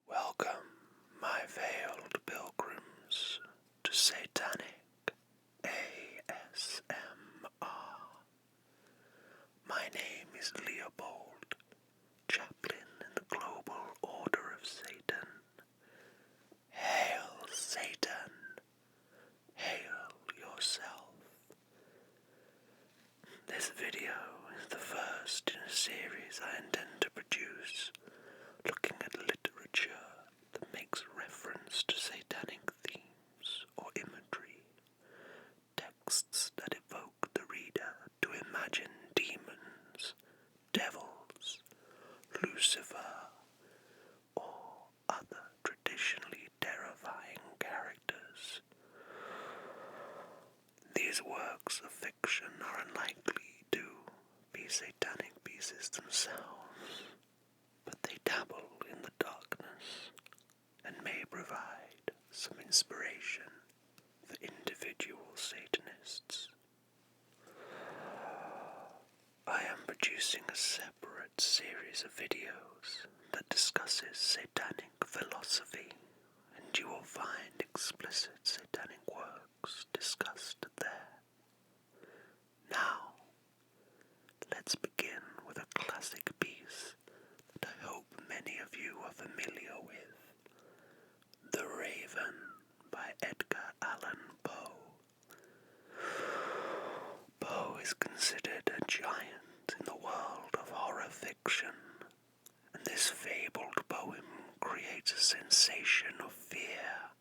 Welcome, my veiled pilgrims, to Satanic ASMR. My name is Leopold, Chaplain in the Global Order of Satan. Hail, Satan! Hail yourself! This video is the first in a series I intend to produce, looking at literature that makes reference to satanic themes or imagery, texts that evoke the reader to imagine demons, devils, Lucifer, or other traditionally terrifying characters. These works of fiction are unlikely to be satanic pieces themselves, but they dabble in the darkness and may provide some inspiration for individual Satanists. I am producing a separate series of videos that discusses satanic philosophy, and you will find explicit satanic works discussed there. Now, let's begin with a classic piece that I hope many of you are familiar with, The Raven by Edgar Allan Poe. Poe is considered a giant in the world of horror fiction, and this fabled poem creates a sensation of fear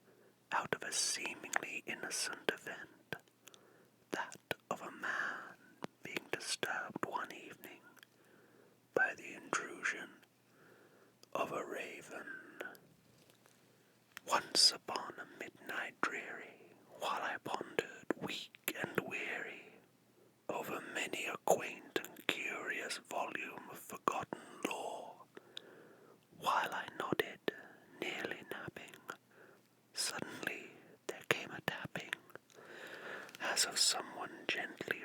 out of a seemingly innocent event, that of a man being disturbed one evening by the intrusion of a raven. Once upon a midnight dreary, while I pondered weak and weary over many a quaint and curious volume of forgotten lore, while I nodded, nearly napping, suddenly there came a tapping, as of someone gently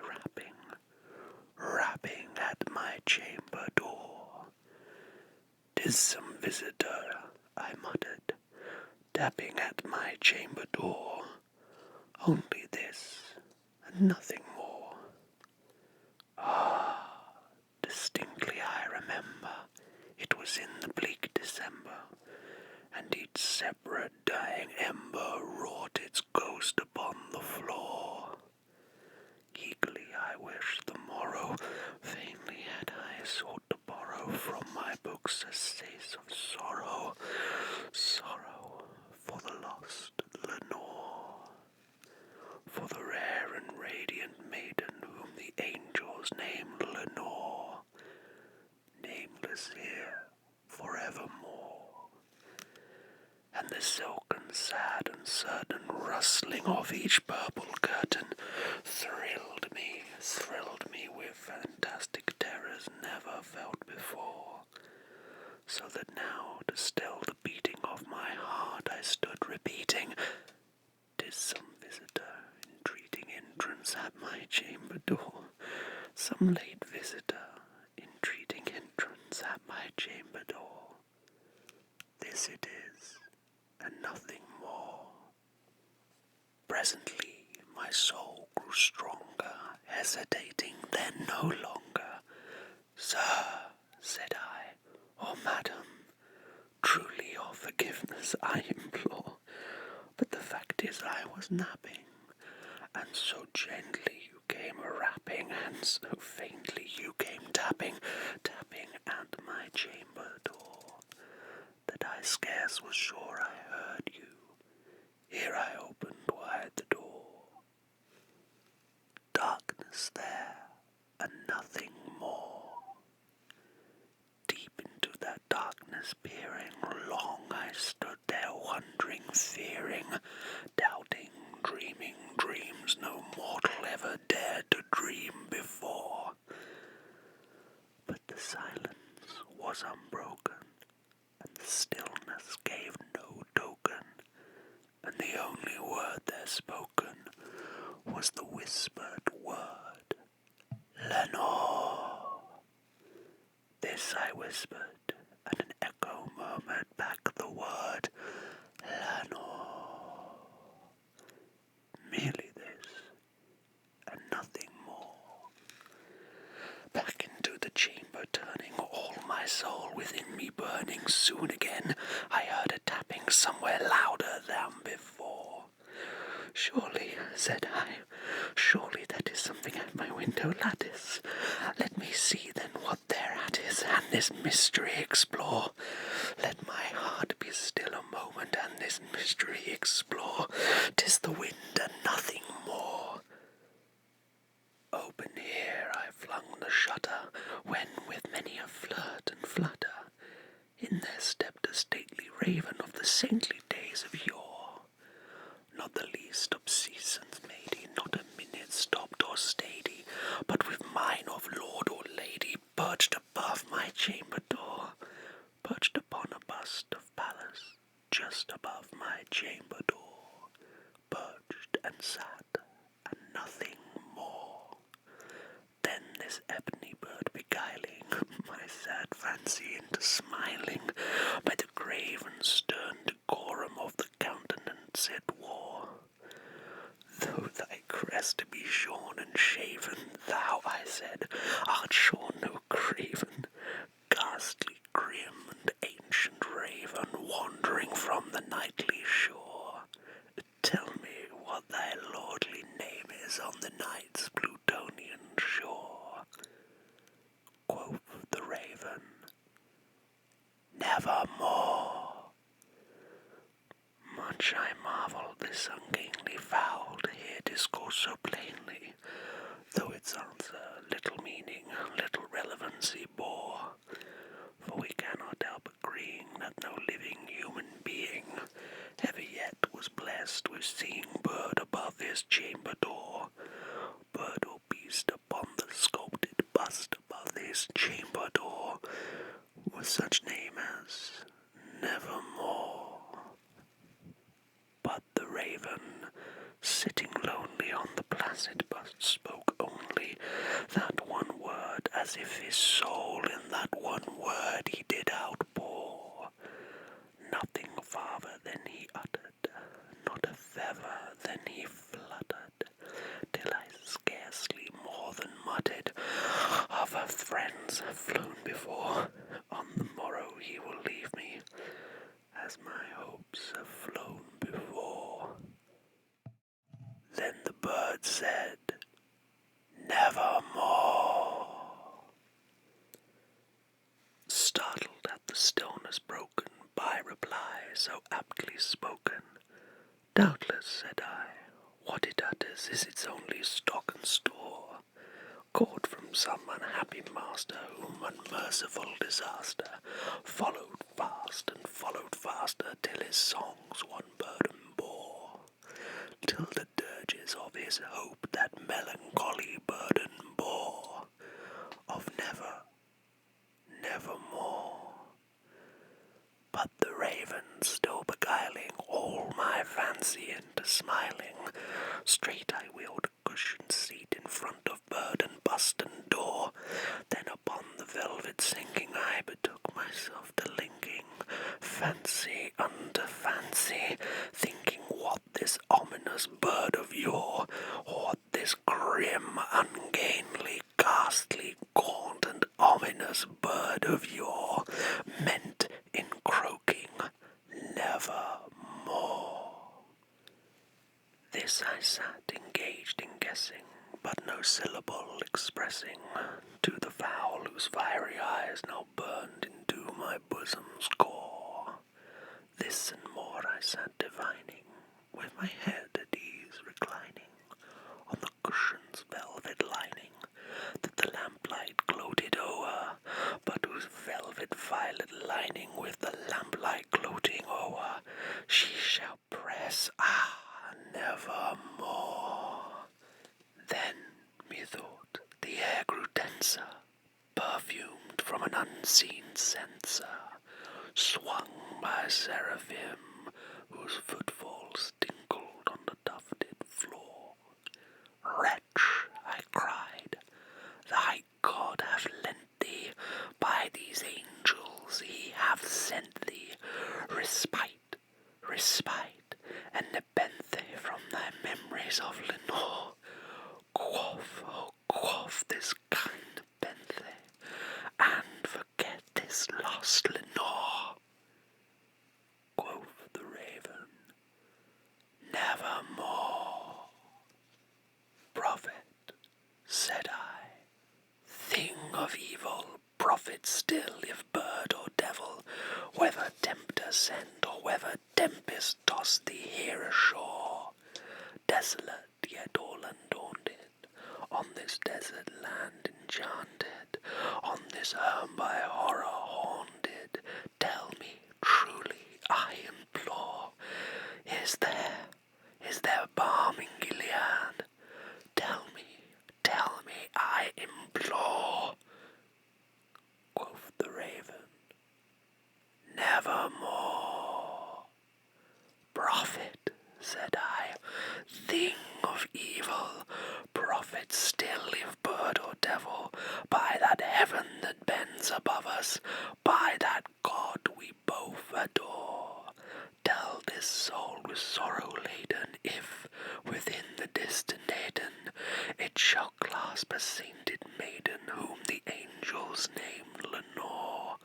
rapping at my chamber door. "'Tis some visitor," I muttered, tapping at my chamber door. "Only this, and nothing more." Distinctly I remember, it was in the bleak December, and each separate dying ember wrought its ghost upon the floor. Eagerly I wished the morrow, vainly had I sought to borrow from my books essays of sorrow, sorrow for the lost Lenore, for the rare and radiant maiden whom the angels name Lenore, nameless here forevermore. And the silken, sad and certain rustling of each purple curtain thrilled me with fantastic terrors never felt before, so that now to still the beating of my heart I stood repeating, "'Tis some visitor entreating entrance at my chamber door, some late visitor entreating entrance at my chamber door. This it is, and nothing more." Presently my soul grew stronger, hesitating then no longer. "Sir," said I, "or madam, truly your forgiveness I implore, but the fact is I was napping, and so gently you came a-rapping, and so faintly you came tapping at my chamber door, that I scarce was sure I heard you. Here I opened wide the door. Darkness there, and nothing more. Deep into that darkness peering, long I stood there wondering, fearing, doubting, dreaming dreams no mortal ever dared to dream before. But the silence was unbroken, and the stillness gave no token, and the only word there spoken was the whispered word, "Lenore." This I whispered, and an echo murmured back the word, returning soon again, I heard a tapping somewhere louder than before. "Surely," said I, "surely that is something at my window lattice. Let me see then what thereat is, and this mystery explore. Let my heart be still a moment, and this mystery explore. 'Tis the wind and nothing more." Open here I flung the shutter, when with many a flirt and flutter, in there stepped a stately raven of the saintly days of yore. Not the least obeisance made he, not a minute stopped or stayed he, but with mine of lord or lady perched above my chamber door, perched upon a bust of Pallas, just above my chamber door, perched and sat, and nothing more. Then this ebony bird beguiling my sad fancy into smiling, by the grave and stern decorum of the countenance it wore. "Though thy crest be shorn and shaven, thou," I said, "art sure no craven, ghastly, grim, and ancient raven, wandering from the nightly shore. Tell me what thy lordly name is on the night's Plutonian shore." Quoth the raven, "Nevermore." Much I marvelled this ungainly fowl to hear discourse so plainly, though its answer little meaning, little relevancy bore. For we cannot help agreeing that no living human being ever yet was blessed with seeing bird above his chamber door, bird or beast upon the sculpted bust above his chamber door, with such name as Nevermore. But the raven, sitting lonely on the placid bust, spoke only that one word, as if his soul in that one word he did outpour. Nothing farther than he uttered, not a feather than he fluttered, till I scarcely more than muttered, "Other friends have flown before, on the morrow he will leave me, as my hopes have flown before." Then the bird said, "Nevermore." Startled at the stillness broken by reply so aptly spoken, "Doubtless," said I, "what it utters is its only stock and store, caught from some unhappy master whom unmerciful disaster followed fast and followed faster, till his songs one burden bore, till the dirges of his hope that melancholy burden bore, of never, nevermore." But the raven, still beguiling all my fancy into smiling, straight I wheeled a cushioned seat in front of bird and bust and door, then upon the velvet sinking I betook myself to linking fancy unto fancy, thinking what this ominous bird of yore, what this grim, ungainly, ghastly, gaunt, and ominous bird of yore meant in croaking "Nevermore." This I sat engaged in guessing, but no syllable expressing to the fowl whose fiery eyes now burned into my bosom's core. This and more I sat divining, with my head at ease reclining on the cushion's velvet lining, that the lamplight gloated o'er, but whose velvet violet lining with the lamplight gloating o'er she shall press, nevermore. Then, methought, the air grew denser, perfumed from an unseen censer, swung by a seraphim whose footfalls tinkled on the tufted floor. "Wretch," I cried, "thy God hath lent thee, by these angels he hath sent thee, respite, respite, and nepenthe from thy memories of Lenore. Quaff, oh quaff this kind nepenthe, and forget this lost Lenore." prophet still, if bird or devil, whether tempter sent or whether tempest tossed thee here ashore, desolate yet all undaunted, on this desert land enchanted, on this by horror haunted, tell me truly, I implore, is there balm in Gilead? Tell me, I implore. Quoth the raven, nevermore. Prophet, said I, thing of evil, prophet still, if bird or devil, by that heaven that bends above us, by that God we both adore, tell this soul with sorrow laden, if, within the distant Eden, it shall clasp a sainted maiden, whom the angels named Lenore,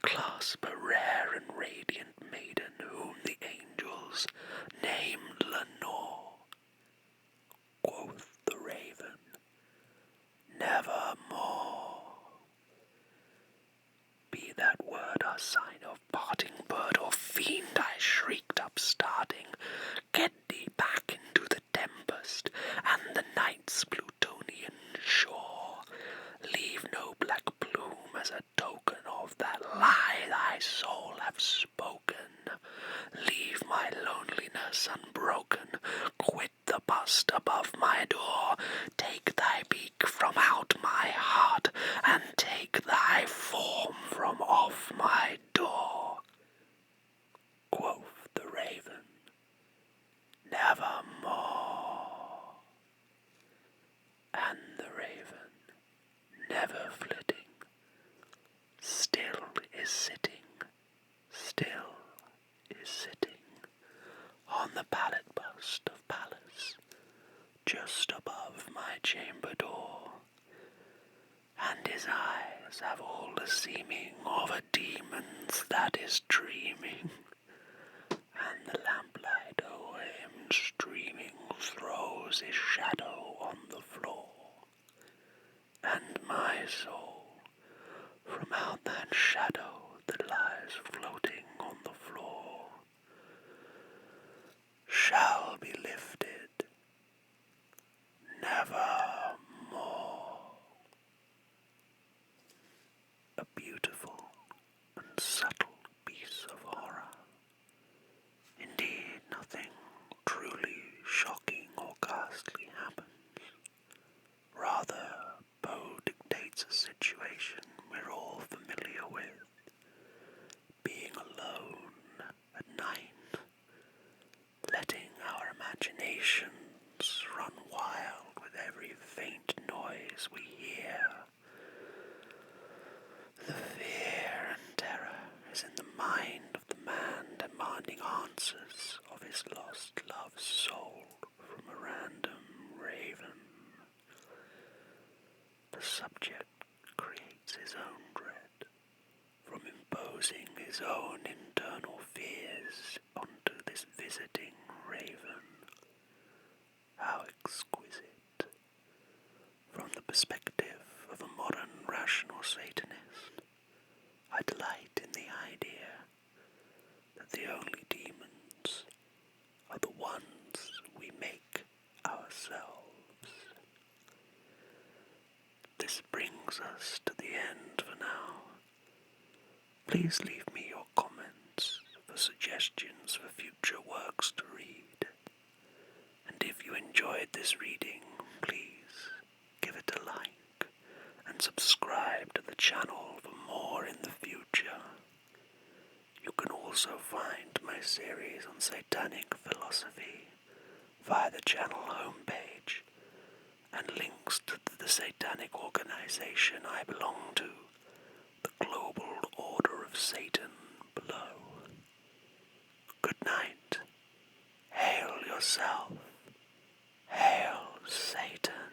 clasp a rare and radiant maiden, whom the angels named Lenore. Quoth the raven, nevermore. Be that word a sign of parting, bird or fiend, I shrieked upstarting, get thee back into the tempest and the night's Plutonian shore. Leave no black plume as a token of that lie thy soul hath spoken. Leave my loneliness unbroken, quit the bust above my door, take thy beak from out my heart, and take thy form from off my door. Quoth the raven, nevermore. And the raven, never flitting, still is sitting on the pallet bust of Pallas, just above my chamber door, and his eyes have all the seeming of a demon's that is dreaming, and the lamplight o'er him streaming throws his shadow on the floor, and my soul, from out that shadow that lies floating on the floor, shall be lifted nevermore. A beautiful and subtle piece of horror. Indeed, nothing truly shocking or ghastly happens. Rather, Poe dictates a situation we're all familiar with. Being alone at night, letting our imaginations run wild with every faint noise we hear. The fear and terror is in the mind of the man demanding answers of his lost love's soul from a random raven. The subject creates his own dread from imposing his own internal fears onto this visiting raven. How exquisite, from the perspective of a modern rational Satanist. I delight in the idea that the only demons are the ones we make ourselves. This brings us to the end for now. Please leave me your comments for suggestions for future works to read. And if you enjoyed this reading, please give it a like and subscribe to the channel for more in the future. You can also find my series on satanic philosophy via the channel homepage, and links to the satanic organization I belong to, the Global Order of Satan, below. Good night. Hail yourself. Hail Satan.